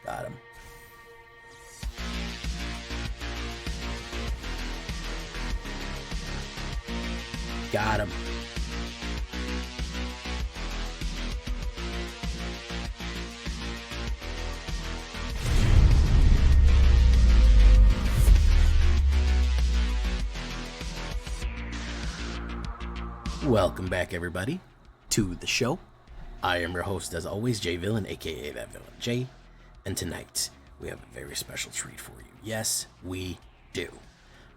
Got him. Got him. Welcome back, everybody, to the show. I am your host, as always, Jay Villain, aka That Villain Jay, and tonight we have a very special treat for you. Yes, we do,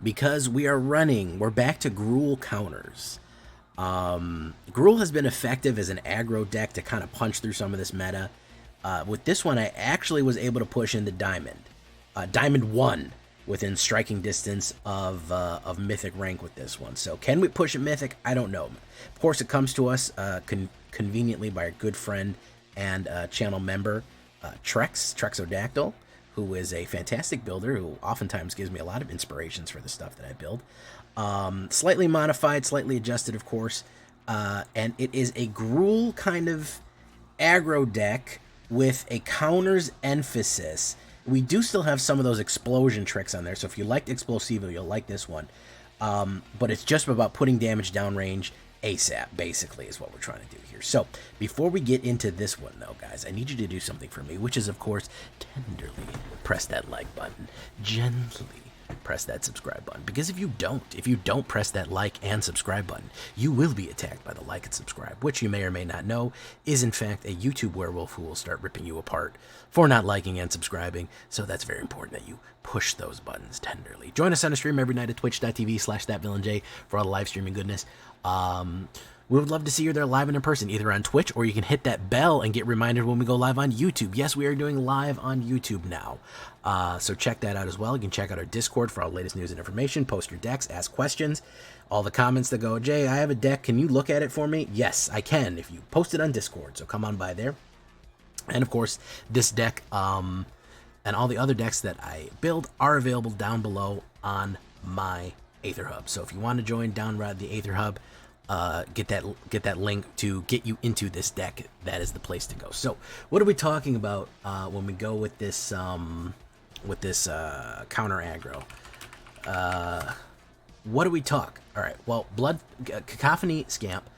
because we're back to Gruul counters. Gruul has been effective as an aggro deck to kind of punch through some of this meta. With this one, I actually was able to push into Diamond. Diamond 1 within striking distance of Mythic rank with this one. So can we push a Mythic? I don't know. Of course, it comes to us conveniently by our good friend and channel member, Trexodactyl, who is a fantastic builder who oftentimes gives me a lot of inspirations for the stuff that I build. Slightly modified, slightly adjusted, of course, and it is a Gruul kind of aggro deck with a counters emphasis. We do still have some of those explosion tricks on there, so if you liked Explosivo, you'll like this one. But it's just about putting damage downrange ASAP, basically, is what we're trying to do here. So, before we get into this one, though, guys, I need you to do something for me, which is, of course, tenderly press that like button, gently press that subscribe button, because if you don't press that like and subscribe button, you will be attacked by the like and subscribe, which you may or may not know is in fact a YouTube werewolf who will start ripping you apart for not liking and subscribing. So that's very important that you push those buttons tenderly. Join us on the stream every night at twitch.tv/thatvillainej for all the live streaming goodness. We would love to see you there live and in person, either on Twitch, or you can hit that bell and get reminded when we go live on YouTube. Yes, we are doing live on YouTube now. So check that out as well. You can check out our Discord for all the latest news and information. Post your decks, ask questions. All the comments that go, Jay, I have a deck. Can you look at it for me? Yes, I can if you post it on Discord. So come on by there. And of course, this deck and all the other decks that I build are available down below on my AetherHub. So if you want to join download the AetherHub, get that link to get you into this deck. That is the place to go. So what are we talking about when we go with this counter aggro? What do we talk? All right. Well, Cacophony Scamp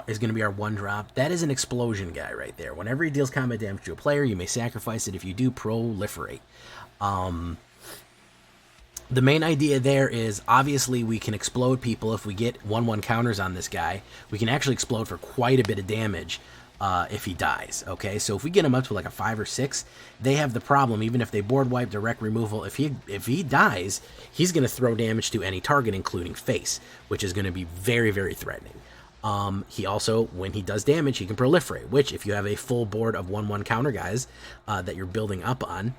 is going to be our 1-drop. That is an explosion guy right there. Whenever he deals combat damage to a player, you may sacrifice it. If you do, proliferate. The main idea there is, obviously, we can explode people if we get 1/1 counters on this guy. We can actually explode for quite a bit of damage if he dies, okay? So if we get him up to like a 5 or 6, they have the problem, even if they board wipe, direct removal, if he dies, he's going to throw damage to any target, including face, which is going to be very, very threatening. He also, when he does damage, he can proliferate, which, if you have a full board of 1/1 counter guys that you're building up on,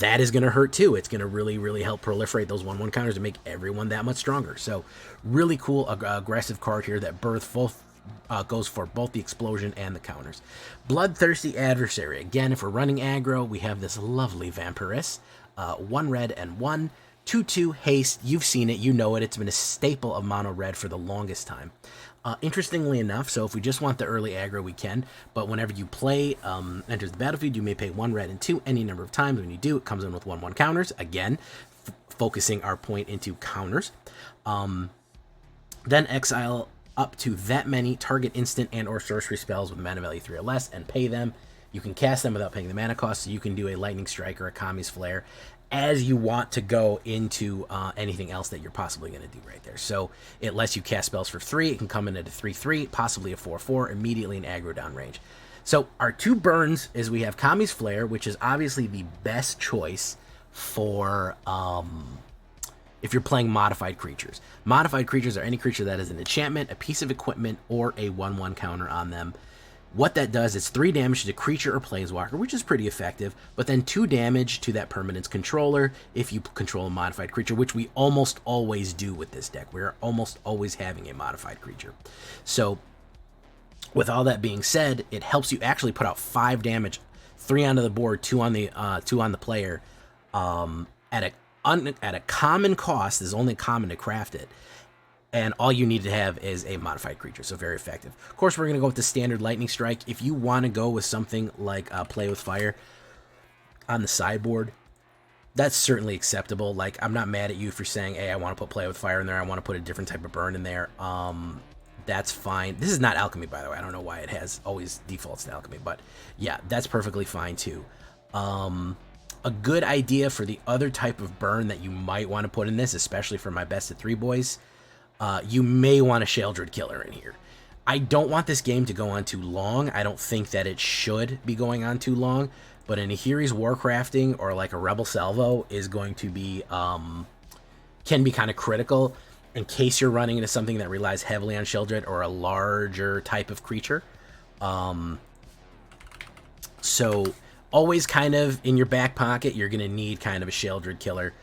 that is going to hurt too. It's going to really, really help proliferate those 1/1 counters and make everyone that much stronger. So, really cool, aggressive card here that goes for both the explosion and the counters. Bloodthirsty Adversary. Again, if we're running aggro, we have this lovely Vampiress. 1 red and 1. 2/2 haste. You've seen it. You know it. It's been a staple of mono red for the longest time. Interestingly enough, so if we just want the early aggro, we can, but whenever you play enters the battlefield, you may pay 1 red and 2 any number of times. When you do, it comes in with 1/1 counters, again, focusing our point into counters. Then exile up to that many target instant and or sorcery spells with mana value 3 or less and pay them. You can cast them without paying the mana cost, so you can do a Lightning Strike or a Kami's Flare as you want to go into anything else that you're possibly going to do right there. So it lets you cast spells for 3. It can come in at a 3/3, possibly a 4/4, immediately in aggro downrange. So our 2 burns is we have Kami's Flare, which is obviously the best choice for if you're playing modified creatures. Modified creatures are any creature that is an enchantment, a piece of equipment, or a 1/1 counter on them. What that does is 3 damage to creature or planeswalker, which is pretty effective, but then 2 damage to that permanent's controller if you control a modified creature, which we almost always do with this deck. We're almost always having a modified creature. So with all that being said, it helps you actually put out 5 damage, 3 onto the board, 2 on the player, at a common cost. Is only common to craft it. And all you need to have is a modified creature, so very effective. Of course, we're going to go with the standard Lightning Strike. If you want to go with something like Play with Fire, on the sideboard, that's certainly acceptable. Like, I'm not mad at you for saying, hey, I want to put Play with Fire in there. I want to put a different type of burn in there. That's fine. This is not alchemy, by the way. I don't know why it has always defaults to alchemy, but yeah, that's perfectly fine too. A good idea for the other type of burn that you might want to put in this, especially for my best of 3 boys, you may want a Sheoldred Killer in here. I don't want this game to go on too long. I don't think that it should be going on too long, but an Ahiri's Warcrafting or like a Rebel Salvo is going to be, can be kind of critical in case you're running into something that relies heavily on Sheoldred or a larger type of creature. So always kind of in your back pocket, you're going to need kind of a Sheoldred Killer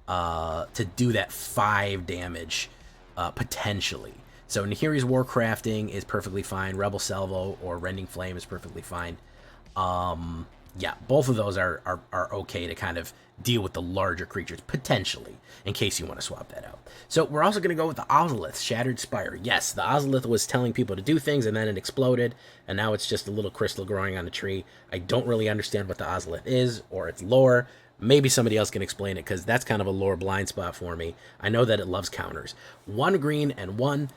to do that 5 damage potentially. So Nahiri's Warcrafting is perfectly fine. Rebel Salvo or Rending Flame is perfectly fine. Yeah, both of those are okay to kind of deal with the larger creatures, potentially, in case you want to swap that out. So we're also going to go with the Ozolith, Shattered Spire. Yes, the Ozolith was telling people to do things, and then it exploded, and now it's just a little crystal growing on a tree. I don't really understand what the Ozolith is, or its lore. Maybe somebody else can explain it, because that's kind of a lore blind spot for me. I know that it loves counters. 1 green and 1...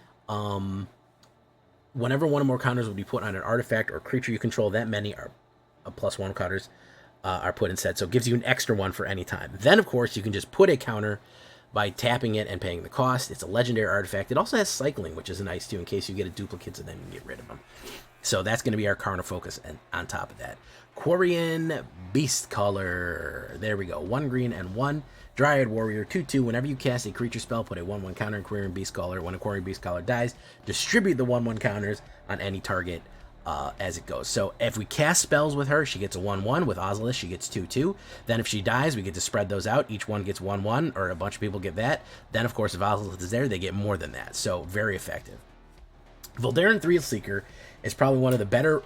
whenever one or more counters will be put on an artifact or creature you control, that many are +1 counters are put instead. So it gives you an extra 1 for any time. Then, of course, you can just put a counter by tapping it and paying the cost. It's a legendary artifact. It also has cycling, which is nice too, in case you get a duplicate, and then you can get rid of them. So that's going to be our counter focus. And on top of that, Quarian Beastcaller. There we go. 1 green and 1. Dryad Warrior, 2/2. Whenever you cast a creature spell, put a 1/1 counter on Quarian Beastcaller. When a Quarian Beastcaller dies, distribute the 1/1 counters on any target as it goes. So if we cast spells with her, she gets a 1/1. With Ozolith, she gets 2/2. Then if she dies, we get to spread those out. Each one gets 1/1, or a bunch of people get that. Then, of course, if Ozolith is there, they get more than that. So very effective. Voldaren Thrillseeker is probably one of the better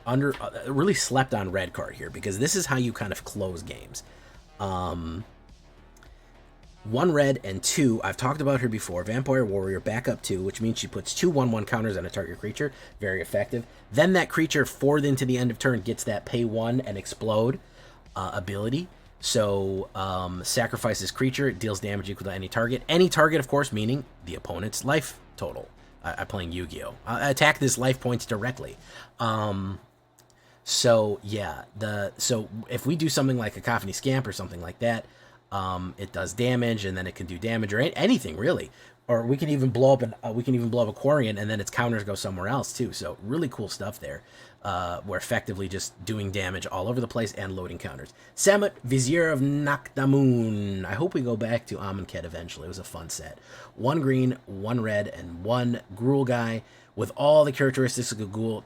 really slept on red card here, because this is how you kind of close games. 1 red and 2, I've talked about her before. Vampire Warrior, backup 2, which means she puts 2 1/1 counters on a target creature. Very effective. Then that creature, forward into the end of turn, gets that pay 1 and explode ability. So sacrifice this creature, it deals damage equal to any target. Any target, of course, meaning the opponent's life total. I'm playing Yu-Gi-Oh! Attack this life points directly. So yeah, so if we do something like a Cacophony Scamp or something like that, it does damage, and then it can do damage or anything really. Or we can even blow up a Quarian, and then its counters go somewhere else too. So really cool stuff there. We're effectively just doing damage all over the place and loading counters. Samut, Vizier of Nakdamun. I hope we go back to Amonkhet eventually. It was a fun set. 1 green, 1 red, and 1 Gruul guy with all the characteristics of a Gruul.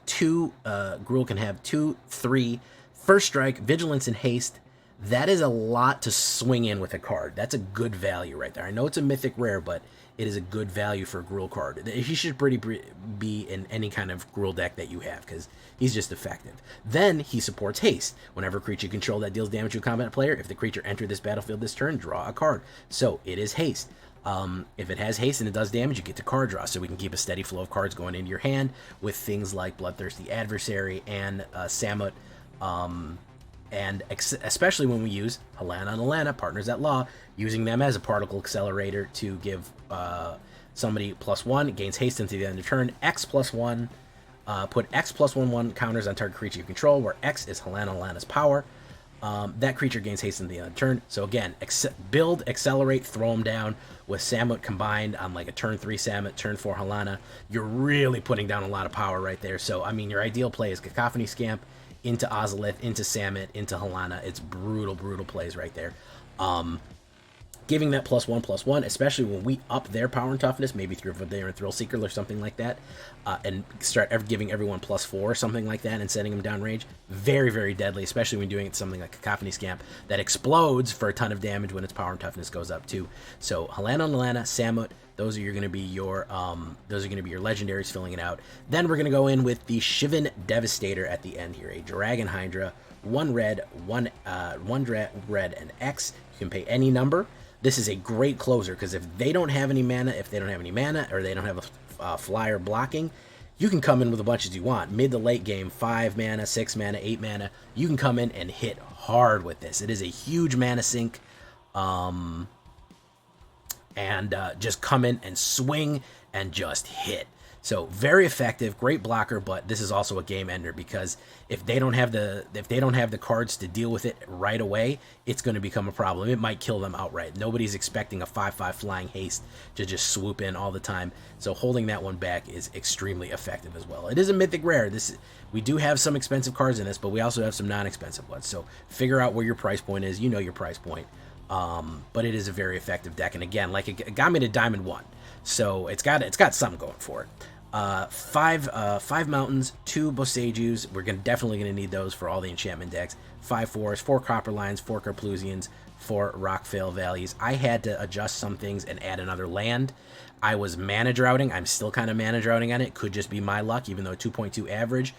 Gruul can have 2, 3, first strike, vigilance, and haste. That is a lot to swing in with a card. That's a good value right there. I know it's a mythic rare, but it is a good value for a Gruul card. He should be in any kind of Gruul deck that you have, because he's just effective. Then he supports haste. Whenever a creature you control that deals damage to a combat player, if the creature entered this battlefield this turn, draw a card. So it is haste. If it has haste and it does damage, you get to card draw. So we can keep a steady flow of cards going into your hand with things like Bloodthirsty Adversary and Samut. And especially when we use Halana and Alana, Partners at Law, using them as a particle accelerator to give somebody +1, gains haste into the end of turn, X +1, put X +1/1 counters on target creature you control, where X is Halana and Alana's power. That creature gains haste into the end of turn. So again, build, accelerate, throw them down with Samut combined on like a turn 3 Samut, turn 4 Halana. You're really putting down a lot of power right there. So, I mean, your ideal play is Cacophony Scamp, into Ozolith, into Samut, into Halana. It's brutal, brutal plays right there. Giving that +1/+1, especially when we up their power and toughness, maybe through Voldaren Thrillseeker or something like that, and start giving everyone +4 or something like that and sending them downrange. Very, very deadly, especially when doing it something like Cacophony Scamp that explodes for a ton of damage when its power and toughness goes up too. So Halana and Alana, Samut, those are going to be your legendaries filling it out. Then we're going to go in with the Shivan Devastator at the end here, a Dragon Hydra, 1 red, 1 red, and X. You can pay any number. This is a great closer, because if they don't have any mana, or they don't have a flyer blocking, you can come in with a bunch as you want. Mid to late game, 5 mana, 6 mana, 8 mana, you can come in and hit hard with this. It is a huge mana sink. Just come in and swing and just hit. So very effective, great blocker, but this is also a game ender because if they don't have the cards to deal with it right away, it's going to become a problem. It might kill them outright. Nobody's expecting a 5/5 flying haste to just swoop in all the time. So holding that one back is extremely effective as well. It is a mythic rare. We do have some expensive cards in this, but we also have some non-expensive ones. So figure out where your price point is. You know your price point. But it is a very effective deck, and again, like it got me to Diamond 1, so it's got something going for it. 5 mountains, 2 Bosejus. We're definitely gonna need those for all the enchantment decks. 5 forests, 4 copper lines, 4 Carplusians, 4 Rockvale Valleys. I had to adjust some things and add another land. I was mana droughting. I'm still kind of mana droughting on it. Could just be my luck, even though 2.2 average,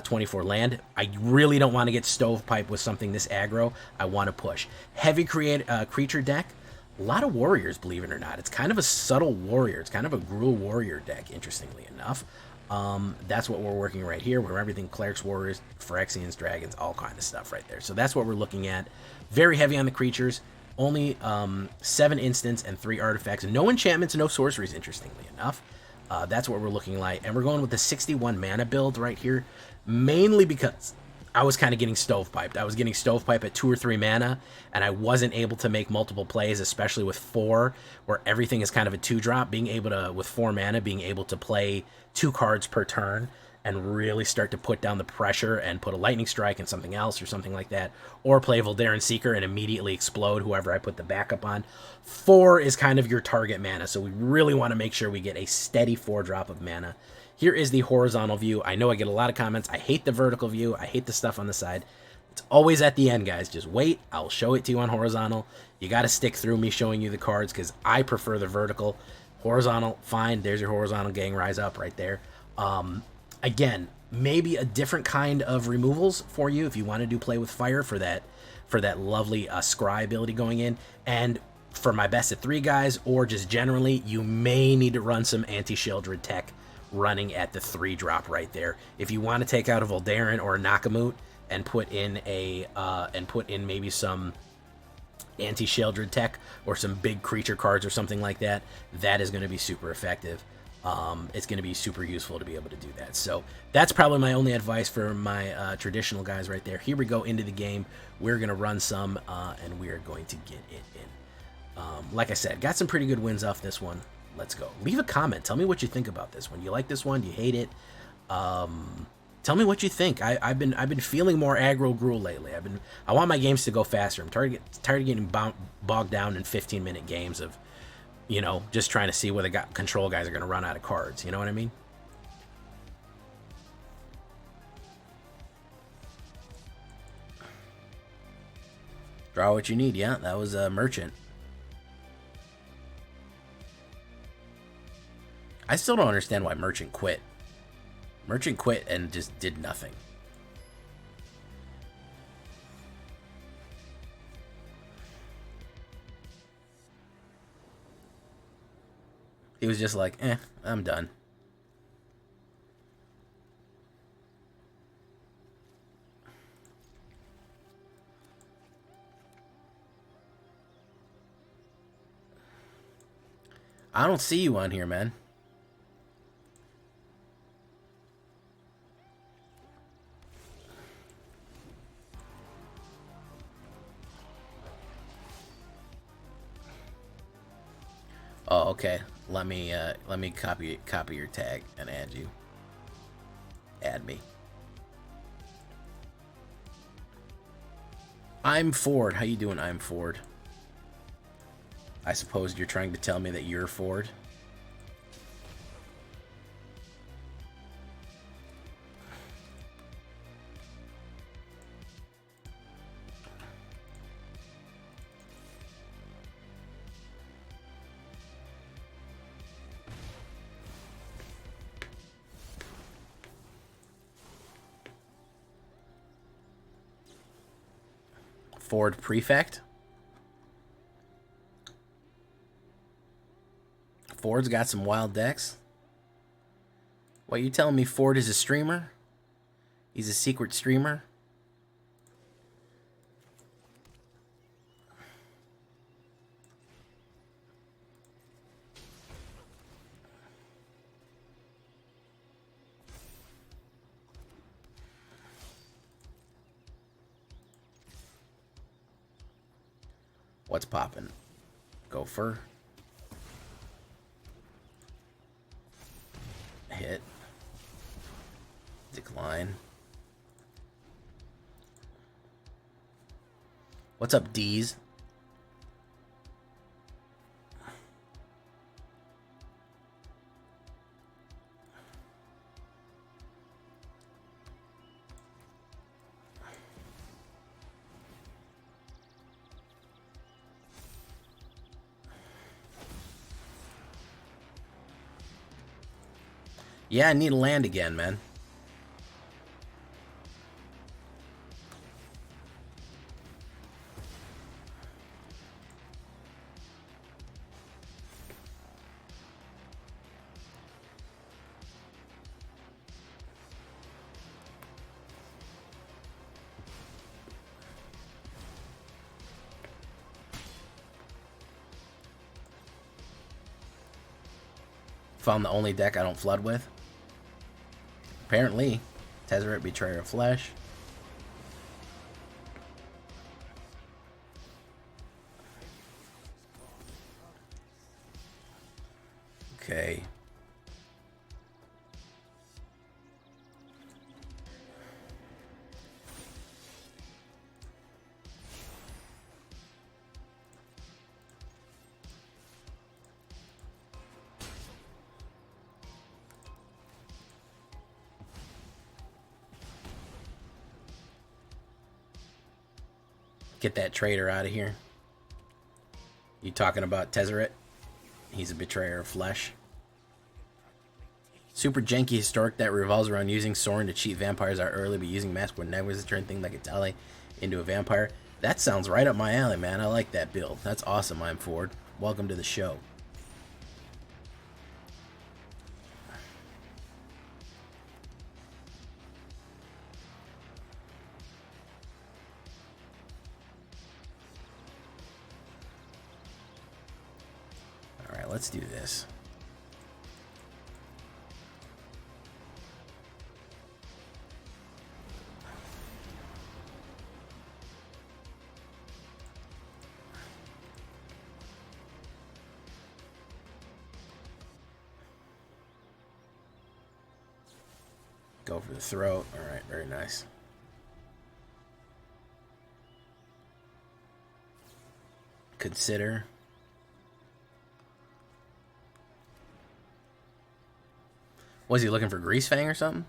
24 land. I really don't want to get stovepipe with something this aggro. I want to push. Heavy creature deck. A lot of warriors, believe it or not. It's kind of a subtle warrior. It's kind of a Gruul warrior deck, interestingly enough. That's what we're working right here. We're everything clerics, warriors, Phyrexians, dragons, all kind of stuff right there. So that's what we're looking at. Very heavy on the creatures. Only 7 instants and 3 artifacts. No enchantments, no sorceries, interestingly enough. That's what we're looking like. And we're going with the 61 mana build right here, mainly because I was kind of getting stovepiped. I was getting stovepipe at 2 or 3 mana, and I wasn't able to make multiple plays, especially with 4, where everything is kind of a 2-drop. Being able to, with 4 mana, being able to play 2 cards per turn and really start to put down the pressure and put a lightning strike and something else or something like that, or play Voldaran Seeker and immediately explode whoever I put the backup on. 4 is kind of your target mana, so we really want to make sure we get a steady 4-drop of mana. Here is the horizontal view. I know I get a lot of comments. I hate the vertical view. I hate the stuff on the side. It's always at the end, guys. Just wait. I'll show it to you on horizontal. You got to stick through me showing you the cards because I prefer the vertical. Horizontal, fine. There's your horizontal Gang Rise Up right there. Again, maybe a different kind of removals for you if you want to do play with fire for that lovely scry ability going in. And for my best of 3 guys, or just generally, you may need to run some anti-Sheoldred tech running at the 3-drop right there. If you want to take out a Voldaran or a Nakamut and put in maybe some anti-Sheoldred tech or some big creature cards or something like that, that is going to be super effective. It's going to be super useful to be able to do that. So that's probably my only advice for my traditional guys right there. Here we go into the game. We're going to run some, and we are going to get it in. Like I said, got some pretty good wins off this one. Let's go. Leave a comment. Tell me what you think about this one. You like this one? Do you hate it? Tell me what you think. I've been feeling more aggro Gruul lately. I want my games to go faster. I'm tired of getting bogged down in 15-minute games of, you know, just trying to see where the control guys are going to run out of cards. You know what I mean? Draw what you need. Yeah, that was a merchant. I still don't understand why Merchant quit. Merchant quit and just did nothing. He was just like, I'm done. I don't see you on here, man. Oh, okay. Let me copy your tag and add you. Add me. I'm Ford. How you doing, I'm Ford? I suppose you're trying to tell me that you're Ford? Ford Prefect? Ford's got some wild decks. What, you telling me Ford is a streamer? He's a secret streamer? What's poppin'? Gopher. Hit. Decline. What's up, D's? Yeah, I need to land again, man. Found the only deck I don't flood with. Apparently. Tezzeret, Betrayer of Flesh. Okay. Get that traitor out of here. You talking about Tezzeret? He's a Betrayer of Flesh. Super janky historic that revolves around using Sorin to cheat vampires out early, but using Mask when Negwas to turn things like a ally into a vampire. That sounds right up my alley, man. I like that build. That's awesome, I'm Ford. Welcome to the show. Alright, let's do this. Go for the throat. Alright, very nice. Consider. Was he looking for Grease Fang or something?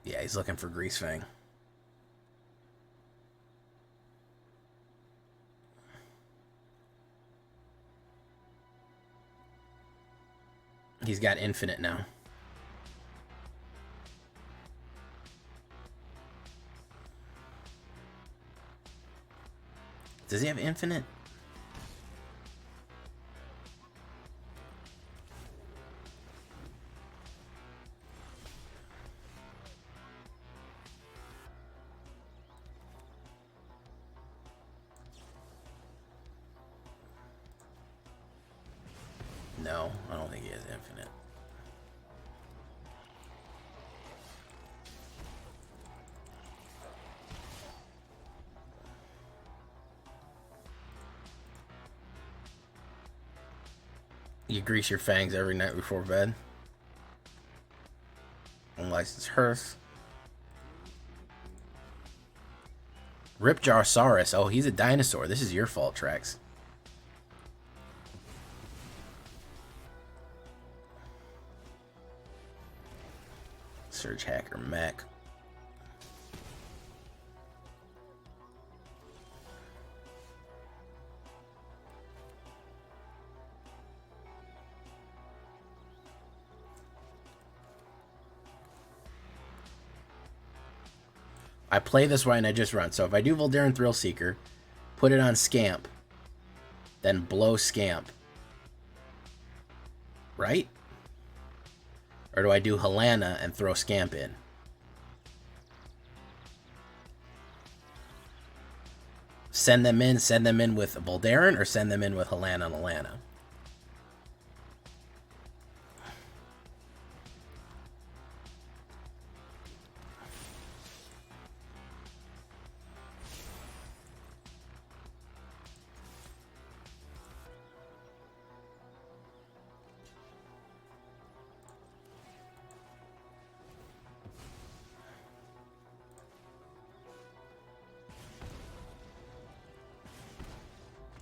Yeah, he's looking for Grease Fang. He's got infinite now. Does he have infinite? No, I don't think he has infinite. You grease your fangs every night before bed. Unlicensed hearth. Ripjarsaurus. Oh, he's a dinosaur. This is your fault, Trax. Surge Hacker Mech. I play this way and I just run. So if I do Voldaren Thrillseeker, put it on Scamp, then blow Scamp. Right? Or do I do Helena and throw Scamp in? Send them in with Voldaren, or send them in with Helena and Alana?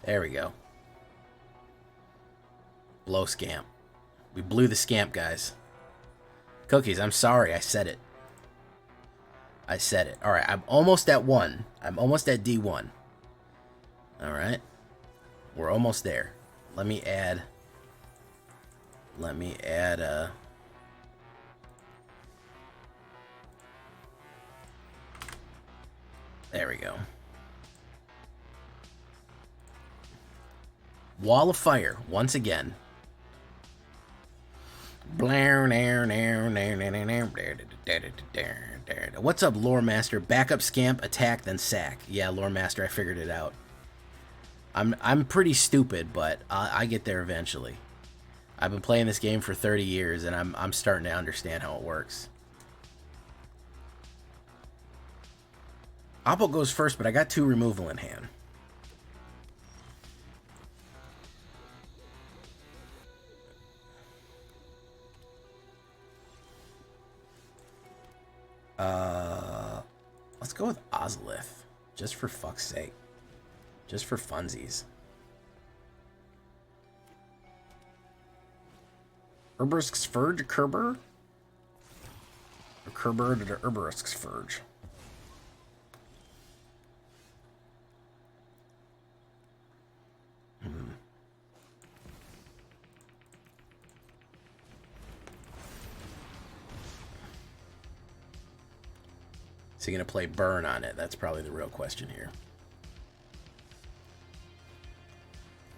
There we go. Blow Scamp. We blew the Scamp, guys. Cookies, I'm sorry. I said it. I said it. Alright, I'm almost at 1. I'm almost at D1. Alright. We're almost there. Let me add... There we go. Wall of Fire, once again. What's up, Lore Master? Backup Scamp, attack, then sack. Yeah, Lore Master, I figured it out. I'm pretty stupid, but I get there eventually. I've been playing this game for 30 years, and I'm starting to understand how it works. Oppo goes first, but I got 2 removal in hand. Let's go with Ozolith, just for fuck's sake. Just for funsies. Urberisk's Verge, Kerber? Or Kerber to Urberisk's Verge? Is he going to play Burn on it? That's probably the real question here.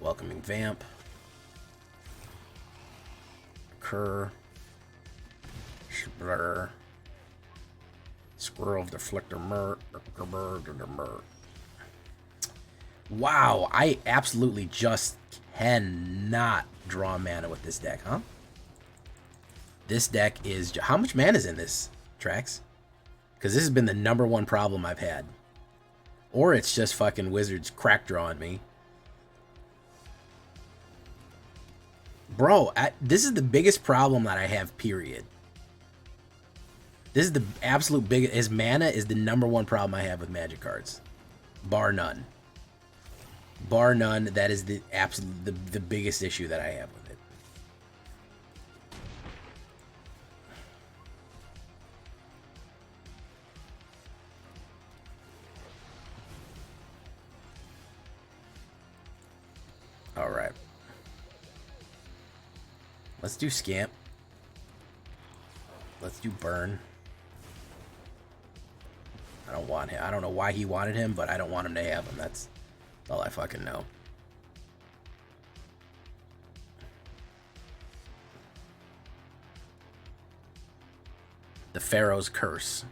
Welcoming Vamp. Kerr. Blur. Squirrel Deflector Mert. Wow, I absolutely just cannot draw mana with this deck, huh? This deck is... How much mana is in this, Trax? Because this has been the #1 problem I've had. Or it's just fucking Wizards crack drawing me. Bro, this is the biggest problem that I have, period. This is the absolute biggest... His mana is the #1 problem I have with Magic cards. Bar none. Bar none, that is the absolute... The biggest issue that I have with it. Alright. Let's do Scamp. Let's do Burn. I don't want him. I don't know why he wanted him, but I don't want him to have him. That's all I fucking know. The Pharaoh's Curse.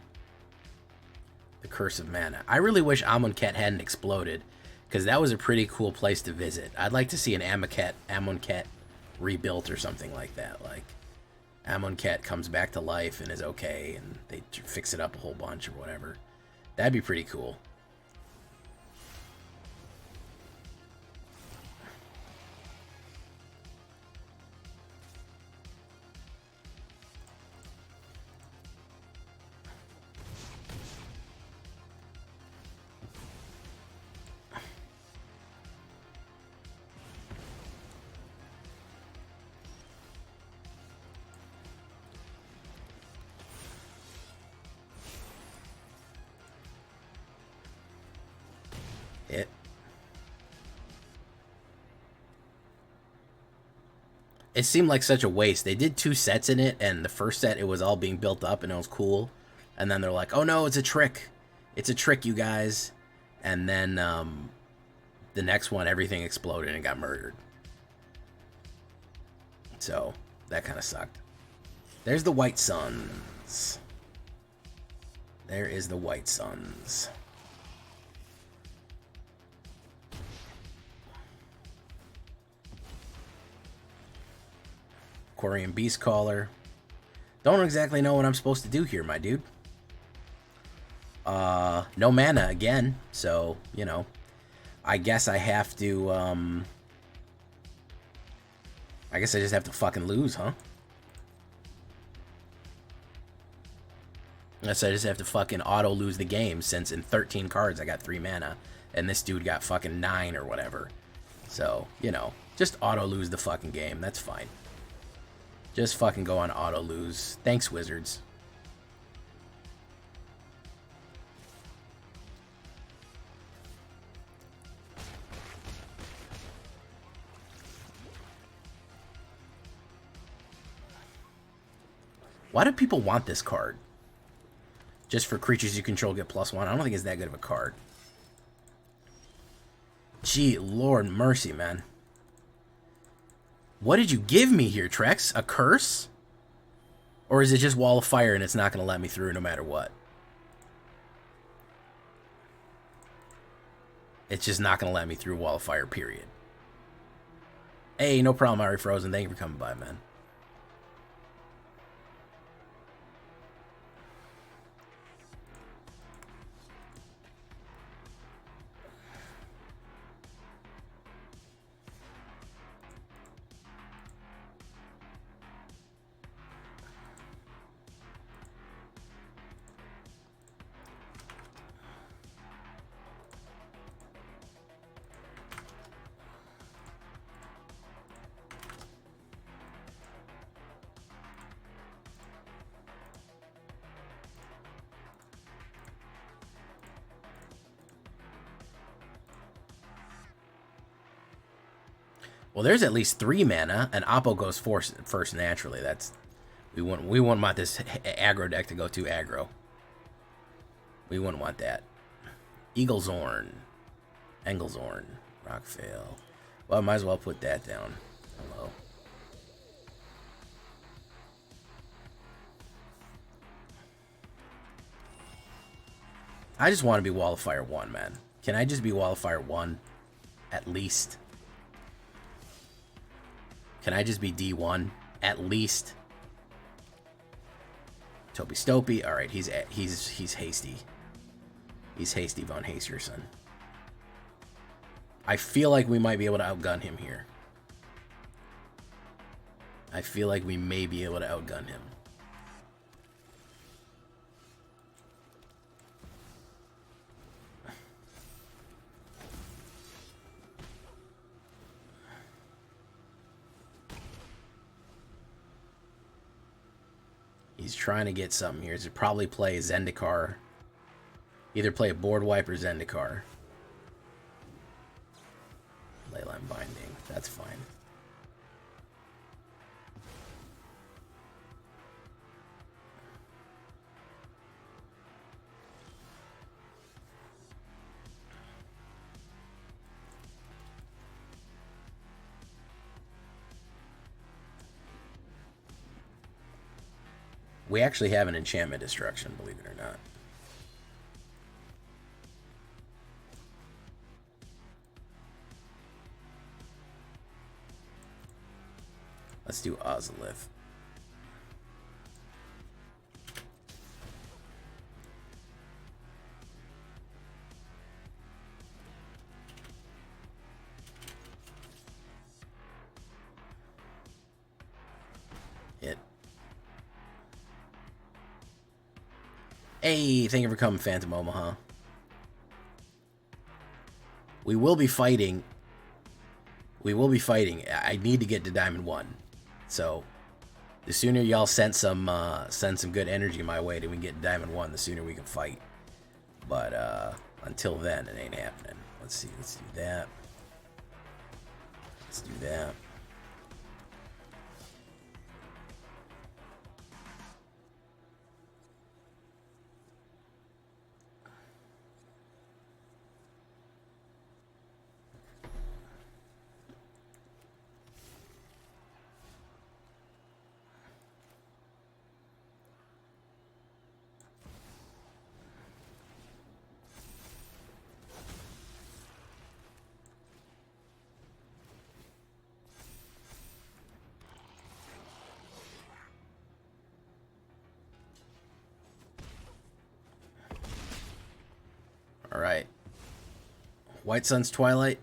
The Curse of Mana. I really wish Amonkhet hadn't exploded, because that was a pretty cool place to visit. I'd like to see an Amonkhet rebuilt or something like that. Like, Amonkhet comes back to life and is okay, and they fix it up a whole bunch or whatever. That'd be pretty cool. It seemed like such a waste. They did 2 sets in it, and the first set, it was all being built up, and it was cool. And then they're like, oh no, it's a trick. It's a trick, you guys. And then the next one, everything exploded and got murdered. So that kind of sucked. There's the White Suns. There is the White Suns. Quarian Beast Caller. Don't exactly know what I'm supposed to do here, my dude. No mana again, so, you know, I guess I have to, I guess I just have to fucking lose, huh? I guess I just have to fucking auto-lose the game, since in 13 cards I got 3 mana, and this dude got fucking 9 or whatever. So, you know, just auto-lose the fucking game, that's fine. Just fucking go on auto-lose. Thanks, Wizards. Why do people want this card? Just for creatures you control get +1. I don't think it's that good of a card. Gee, Lord mercy, man. What did you give me here, Trex? A curse? Or is it just Wall of Fire and it's not going to let me through no matter what? It's just not going to let me through Wall of Fire, period. Hey, no problem, Ari Frozen. Thank you for coming by, man. Well, there's at least 3 mana, and Oppo goes first naturally. That's we wouldn't want this aggro deck to go too aggro. We wouldn't want that. Eaglezorn, Engelzorn, Rockfail. Well, I might as well put that down. Hello. I just want to be Wall of Fire 1, man. Can I just be Wall of Fire 1? At least. Can I just be D1? At least. Toby Stompy. Alright, he's hasty. He's hasty Von Hasterson. I feel like we might be able to outgun him here. I feel like we may be able to outgun him. He's trying to get something here. He should probably play Zendikar. Either play a board wipe or Zendikar. Leyline Binding. That's fine. We actually have an enchantment destruction, believe it or not. Let's do Ozolith. Hit. Hey, thank you for coming, Phantom Omaha. We will be fighting. We will be fighting. I need to get to Diamond 1. So, the sooner y'all send some good energy my way to we get to Diamond 1, the sooner we can fight. But until then, it ain't happening. Let's see. Let's do that. Let's do that. Alright. White Sun's Twilight.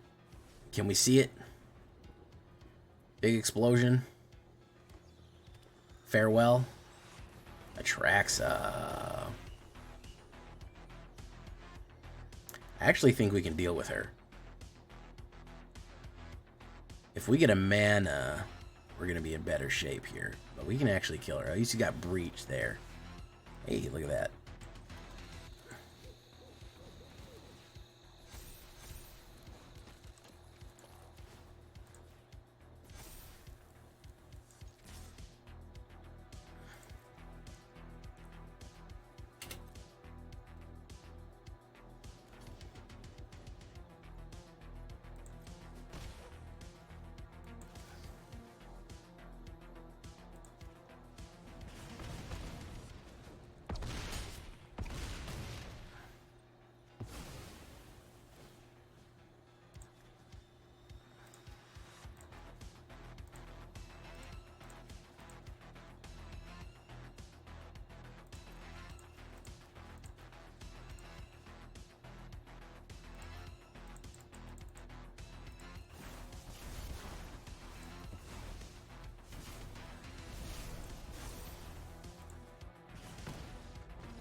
Can we see it? Big explosion. Farewell. Atraxa. I actually think we can deal with her. If we get a mana, we're going to be in better shape here. But we can actually kill her. At least you got Breach there. Hey, look at that.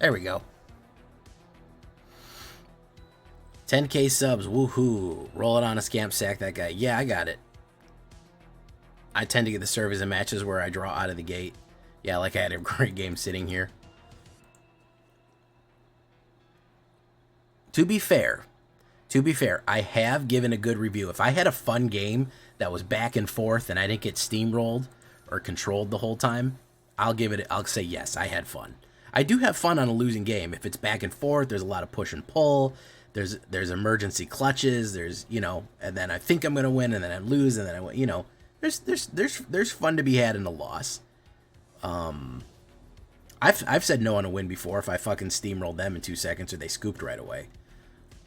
There we go. 10k subs, woohoo. Roll it on a scamp sack, that guy. Yeah, I got it. I tend to get the servers in matches where I draw out of the gate. Yeah, like I had a great game sitting here. To be fair, I have given a good review. If I had a fun game that was back and forth and I didn't get steamrolled or controlled the whole time, I'll say yes, I had fun. I do have fun on a losing game. If it's back and forth, there's a lot of push and pull. There's emergency clutches. There's, you know, and then I think I'm gonna win, and then I lose, and then I win. You know, there's fun to be had in a loss. I've said no on a win before if I fucking steamrolled them in 2 seconds or they scooped right away.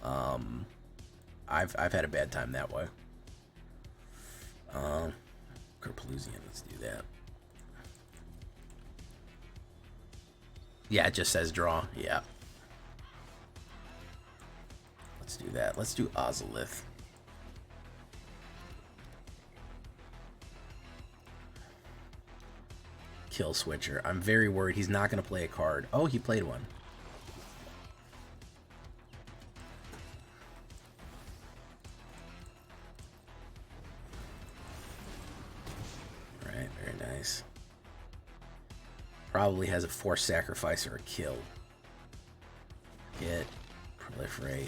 I've had a bad time that way. Kerplusian, let's do that. Yeah, it just says draw. Yeah. Let's do that. Let's do Ozolith. Kill Switcher. I'm very worried he's not going to play a card. Oh, he played one. Alright, very nice. Probably has a forced sacrifice or a kill. Get, proliferate.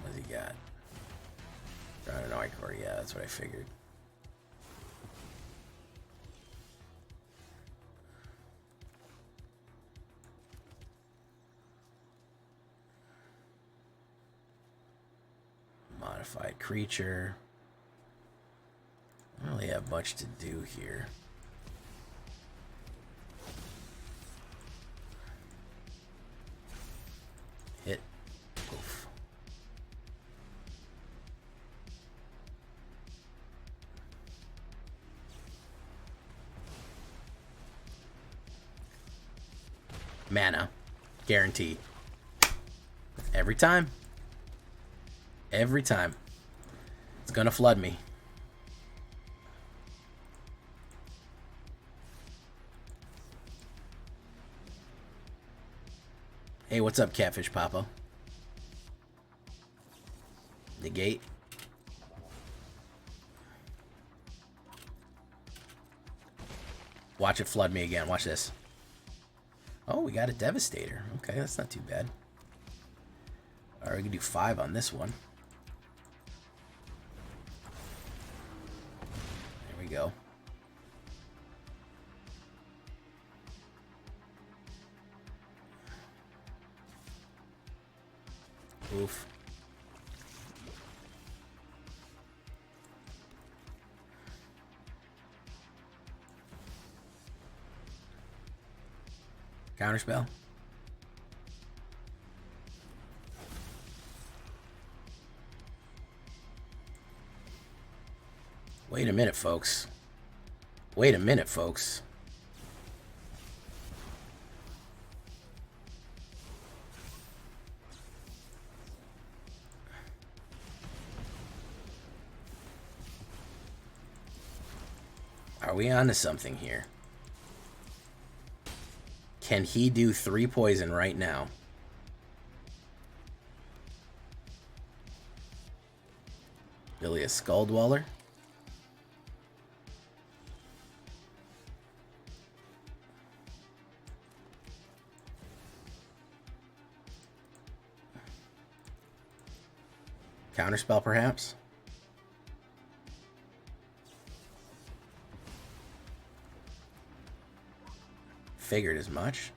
What's he got? I don't know, Icor. Yeah, that's what I figured. Modified creature. I don't really have much to do here. Hit. Oof. Mana. Guaranteed. Every time. Every time. It's gonna flood me. Hey, what's up, Catfish Papa? Negate. Watch it flood me again. Watch this. Oh, we got a Devastator. Okay, that's not too bad. Alright, we can do 5 on this one. There we go. Oof. Counterspell. Wait a minute, folks. Wait a minute, folks. Are we on to something here? Can he do 3 poison right now? Really a Skull Dweller? Counterspell, perhaps? Figured as much.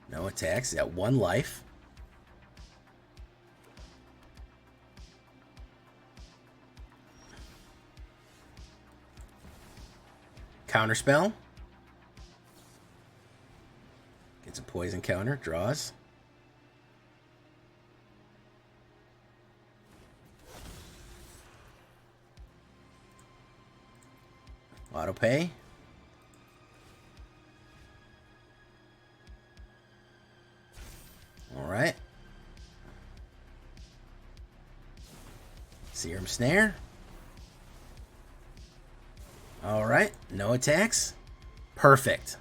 No attacks. He's got 1 life. Counterspell. Gets a poison counter. Draws. Auto pay. All right. Serum Snare. All right. No attacks. Perfect.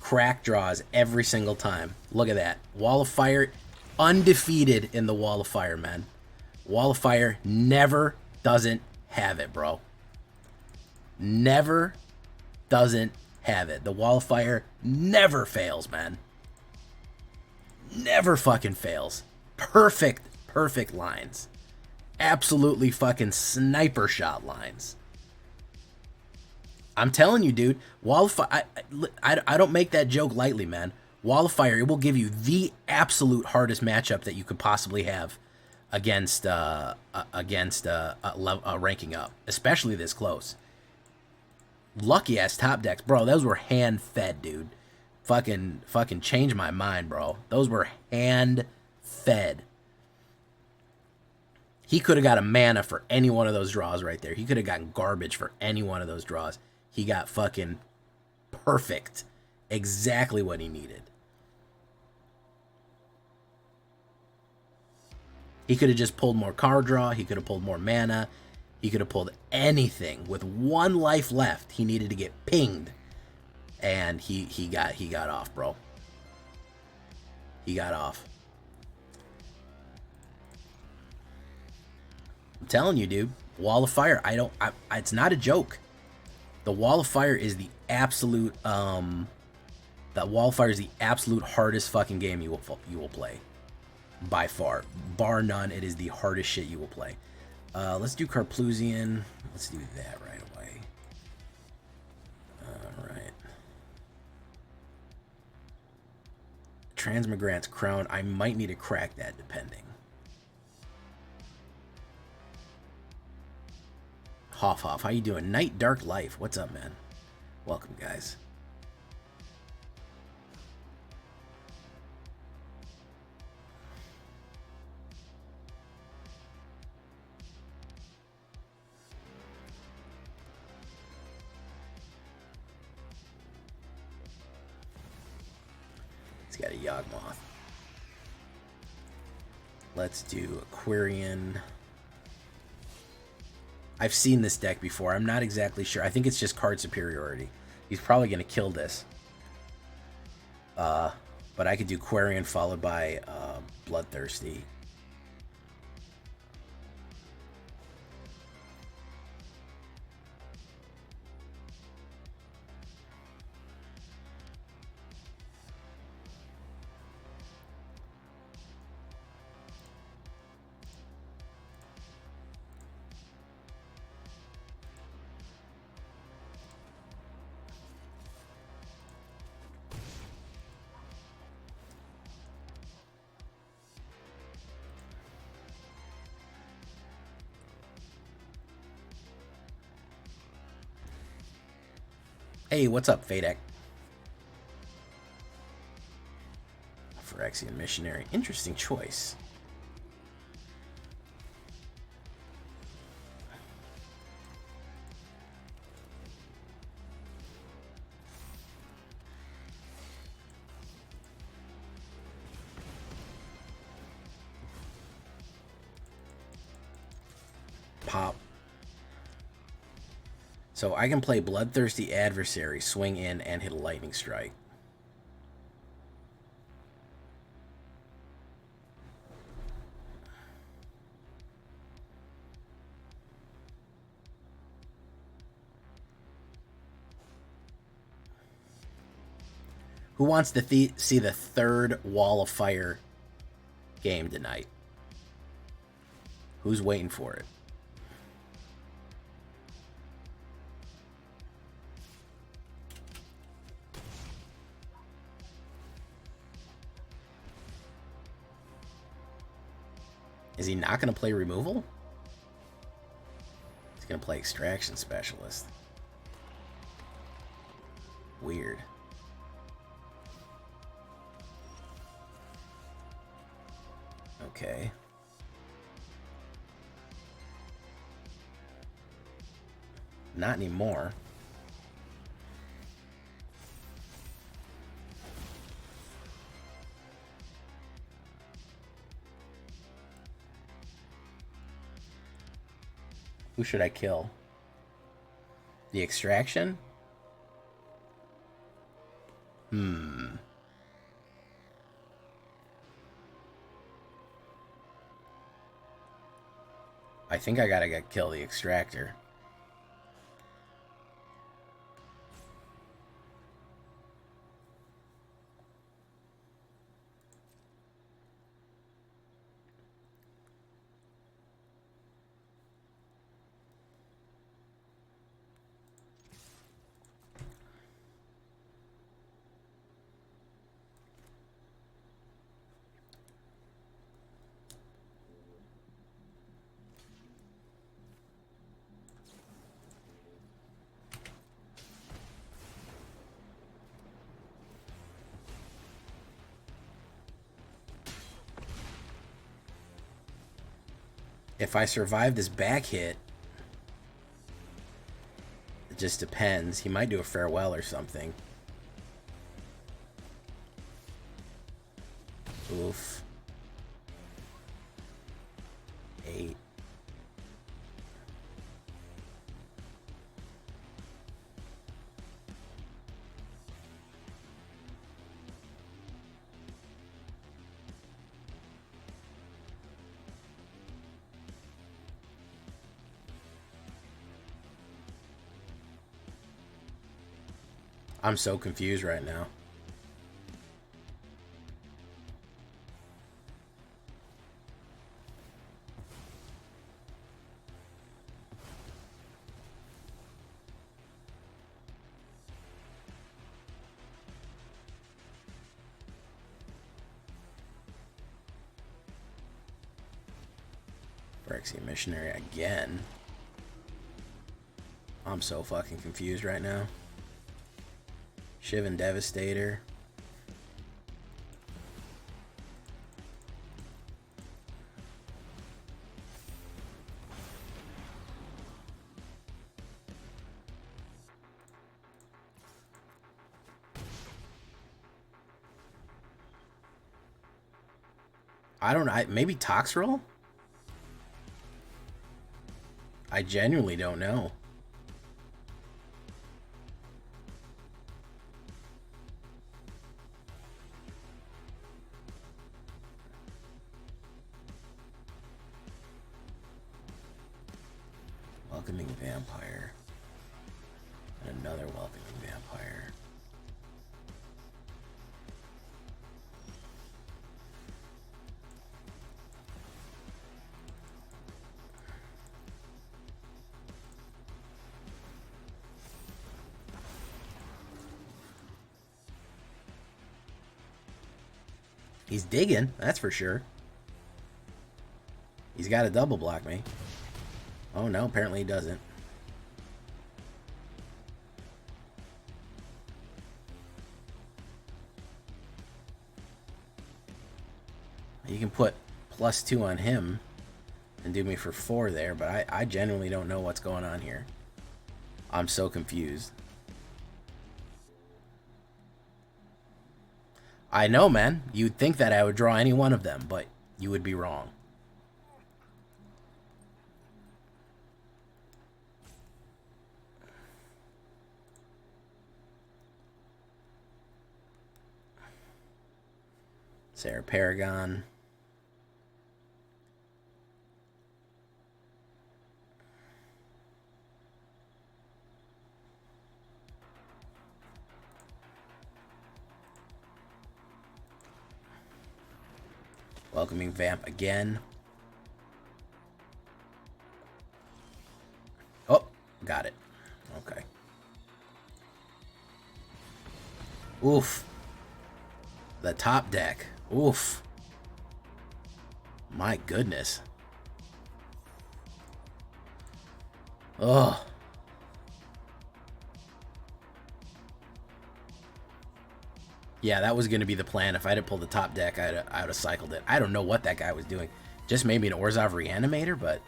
Crack draws every single time. Look at that. Wall of Fire. Undefeated in the Wall of Fire, man. Wall of Fire never doesn't have it, bro. Never doesn't have it. The Wall of Fire never fails, man. Never fucking fails. Perfect, perfect lines. Absolutely fucking sniper shot lines. I'm telling you, dude. Wall of Fire, I don't make that joke lightly, man. Wall of Fire, it will give you the absolute hardest matchup that you could possibly have against ranking up, especially this close. Lucky ass top decks, bro. Those were hand fed, dude. Fucking changed my mind, bro. Those were hand fed. He could have got a mana for any one of those draws right there. He could have gotten garbage for any one of those draws. He got fucking perfect. Exactly what he needed. He could have just pulled more card draw. He could have pulled more mana. He could have pulled anything. With 1 life left, he needed to get pinged. And he got off, bro. He got off. I'm telling you, dude. Wall of Fire. It's not a joke. The Wall of Fire is the absolute the Wall of Fire is the absolute hardest fucking game you will play. By far. Bar none, it is the hardest shit you will play. Let's do Carplusian. Let's do that right away. Alright. Transmigrant's Crown. I might need to crack that, depending. Hoff, how you doing? Night Dark Life. What's up, man? Welcome, guys. It's got a Yawgmoth. Let's do Aquarian. I've seen this deck before. I'm not exactly sure. I think it's just card superiority. He's probably going to kill this. But I could do Quarian followed by Bloodthirsty. Hey, what's up, Fadek? Phyrexian Missionary. Interesting choice. So I can play Bloodthirsty Adversary, swing in, and hit a Lightning Strike. Who wants to see the third Wall of Fire game tonight? Who's waiting for it? Is he not going to play Removal? He's going to play Extraction Specialist. Weird. Okay. Not anymore. Who should I kill? The Extraction? I think I gotta kill the Extractor. If I survive this back hit, it just depends. He might do a farewell or something. Oof. 8. I'm so confused right now. Phyrexian Missionary again. I'm so fucking confused right now. Shivan Devastator. I don't know. Maybe Toxrill? I genuinely don't know. Welcoming Vampire. And another Welcoming Vampire. He's digging, that's for sure. He's got to double block me. Oh no, apparently he doesn't. You can put +2 on him and do me for 4 there, but I genuinely don't know what's going on here. I'm so confused. I know, man. You'd think that I would draw any one of them, but you would be wrong. Sarah Paragon. Welcoming Vamp again. Oh, got it. Okay. Oof. The top deck. Oof. My goodness. Oh. Yeah, that was going to be the plan. If I had pulled the top deck, I would have cycled it. I don't know what that guy was doing. Just maybe an Orzhov Reanimator, but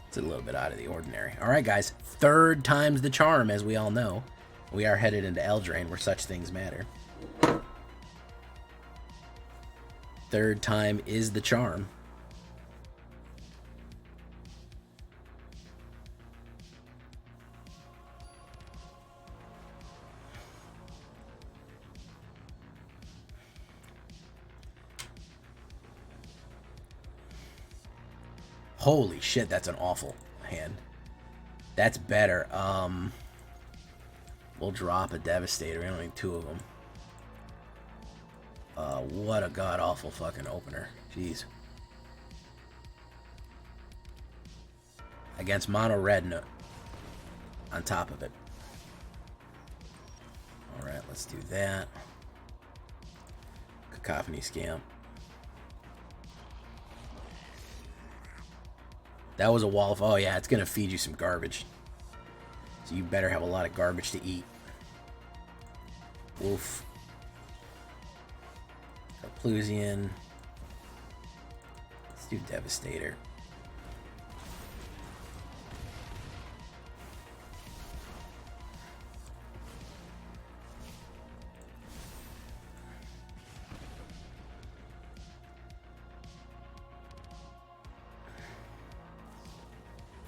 it's a little bit out of the ordinary. All right, guys. Third time's the charm, as we all know. We are headed into Eldraine, where such things matter. Third time is the charm. Holy shit, that's an awful hand. That's better. We'll drop a Devastator. We only need 2 of them. What a god-awful fucking opener. Jeez. Against mono red on top of it. Alright, let's do that. Cacophony Scamp. That was a wall of... Oh, yeah, it's going to feed you some garbage. So you better have a lot of garbage to eat. Wolf. Carplusian. Let's do Devastator.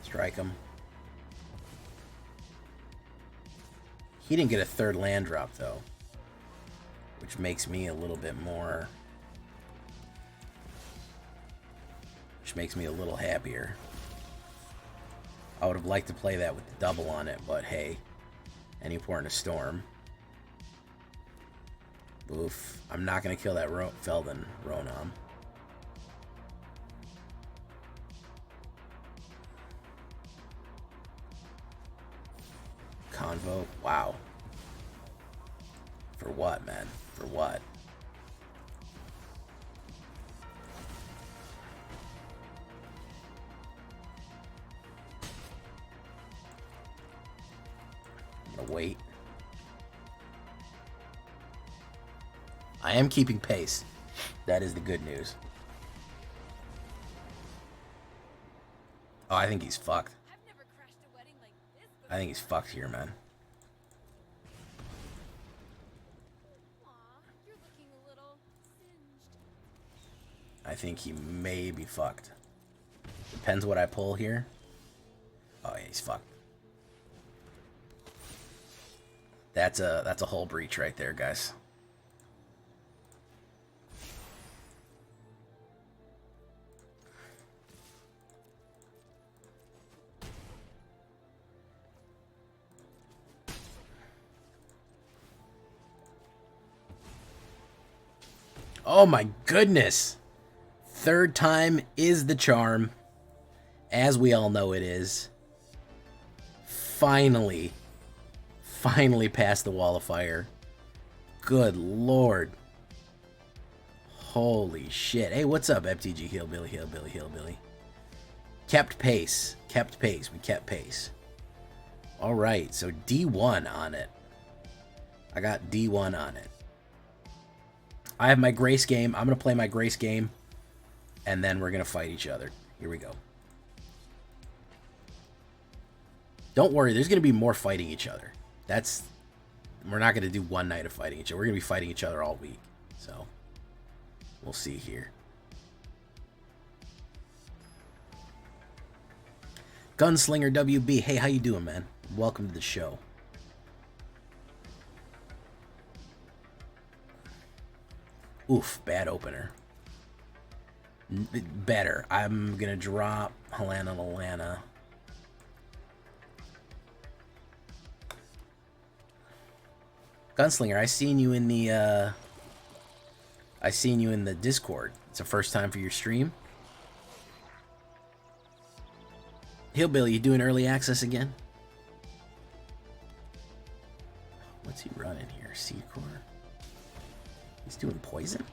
Strike him. He didn't get a third land drop, though. Which makes me a little bit more... Which makes me a little happier. I would have liked to play that with the double on it, but hey. Any port in a storm. Oof. I'm not going to kill that Felden Ronom. Convo. Wow. For what, man? For what? I'm gonna wait. I am keeping pace. That is the good news. Oh, I think he's fucked. I think he's fucked here, man. I think he may be fucked. Depends what I pull here. Oh, yeah, he's fucked. That's a whole breach right there, guys. Oh my goodness. Third time is the charm. As we all know it is. Finally past the wall of fire. Good lord. Holy shit. Hey, what's up, MTG Hillbilly? Kept pace. We kept pace. Alright, so D1 on it. I got D1 on it. I have my Grace game. I'm going to play my Grace game. And then we're going to fight each other. Here we go. Don't worry, there's going to be more fighting each other. We're not going to do one night of fighting each other. We're going to be fighting each other all week. So, we'll see here. Gunslinger WB. Hey, how you doing, man? Welcome to the show. Oof, bad opener. Better. I'm gonna drop Helena. Gunslinger, I seen you in the Discord. It's the first time for your stream. Hillbilly, you doing early access again? What's he running here? Seed core. He's doing poison.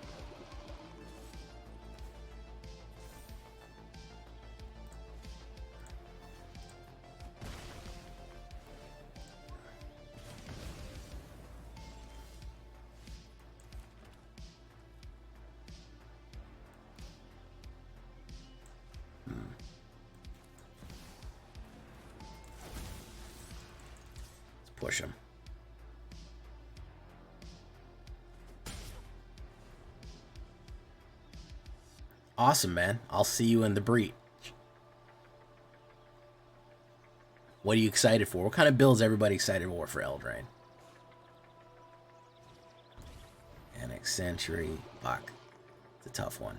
Push him. Awesome, man. I'll see you in the breach. What are you excited for? What kind of builds everybody excited for Eldraine? Annex Century. Fuck. It's a tough one.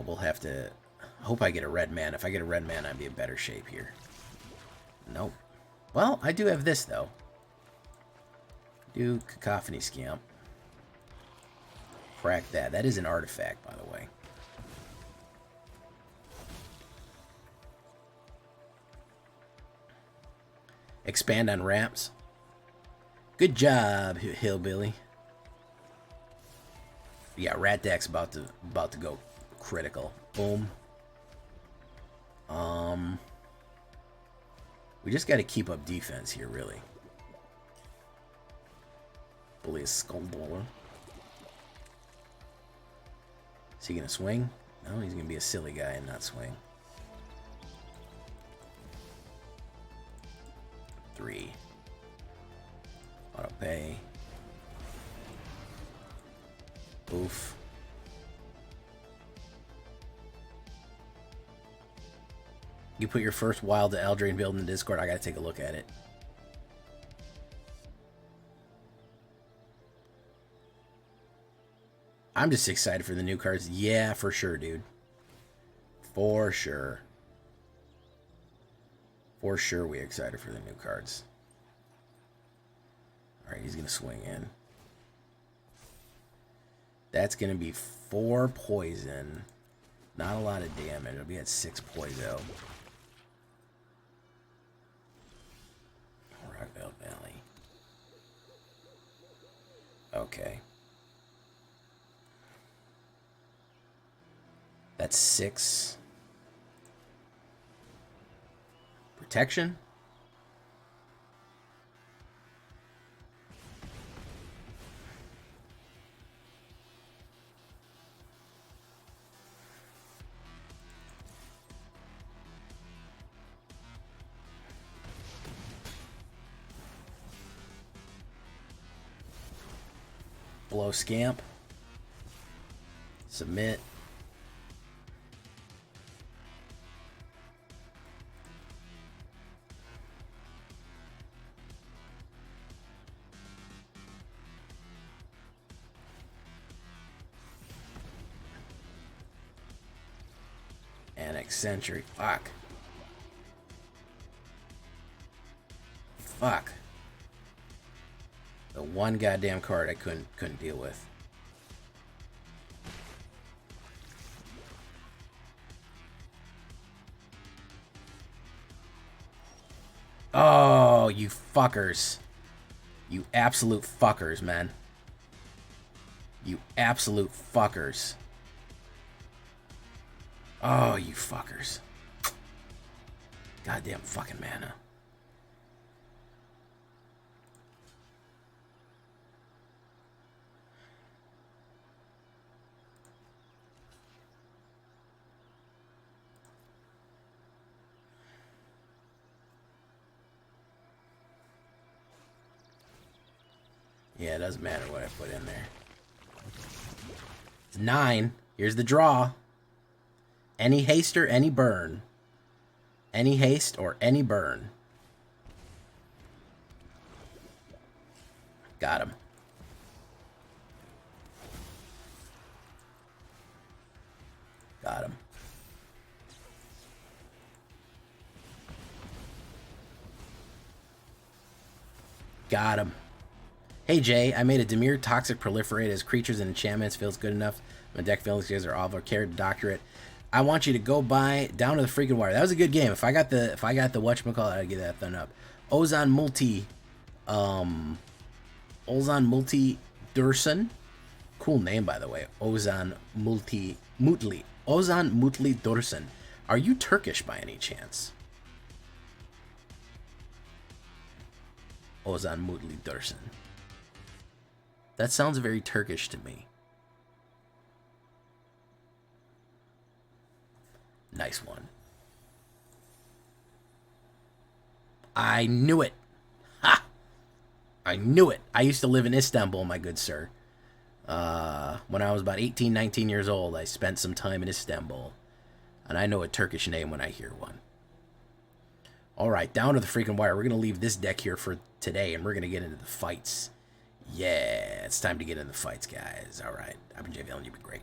We'll have to... I hope I get a red man. If I get a red man, I'd be in better shape here. Nope. Well, I do have this, though. Do Cacophony Scamp. Crack that. That is an artifact, by the way. Expand on ramps. Good job, Hillbilly. Yeah, Rat Deck's about to go critical. Boom. We just got to keep up defense here, really. Bully a Skull Bowler. Is he gonna swing? No, he's gonna be a silly guy and not swing. 3. Auto pay. Oof. You put your first wild to Eldraine build in the Discord. I gotta take a look at it. I'm just excited for the new cards. Yeah, for sure, dude. For sure. For sure we're excited for the new cards. Alright, he's gonna swing in. That's gonna be 4 poison. Not a lot of damage. It'll be at 6 poison. Rockville Valley. Okay. That's 6. Protection. Blow Scamp. Submit. Annex Century. Fuck. Fuck. The one goddamn card I couldn't deal with. Oh, you fuckers. You absolute fuckers, man. You absolute fuckers. Oh, you fuckers. Goddamn fucking mana. Yeah, it doesn't matter what I put in there. It's 9. Here's the draw. Any haste or any burn. Any haste or any burn. Got him. Got him. Got him. Hey Jay, I made a Demir Toxic Proliferate as creatures and enchantments. Feels good enough. My deck feels are all cared to doctorate. I want you to go by Down to the Freaking Wire. That was a good game. If I got the whatchamacallit, I'd give that thumb up. Ozan Multi Durson. Cool name, by the way. Ozan Mutli Dursun. Are you Turkish by any chance? Ozan Mutli Dursun. That sounds very Turkish to me. Nice one. I knew it. Ha! I knew it. I used to live in Istanbul, my good sir. When I was about 18, 19 years old, I spent some time in Istanbul. And I know a Turkish name when I hear one. Alright, Down to the Freaking Wire. We're going to leave this deck here for today, and we're going to get into the fights. Yeah, it's time to get into the fights, guys. Alright, I've been Jay Villainy. You've been great.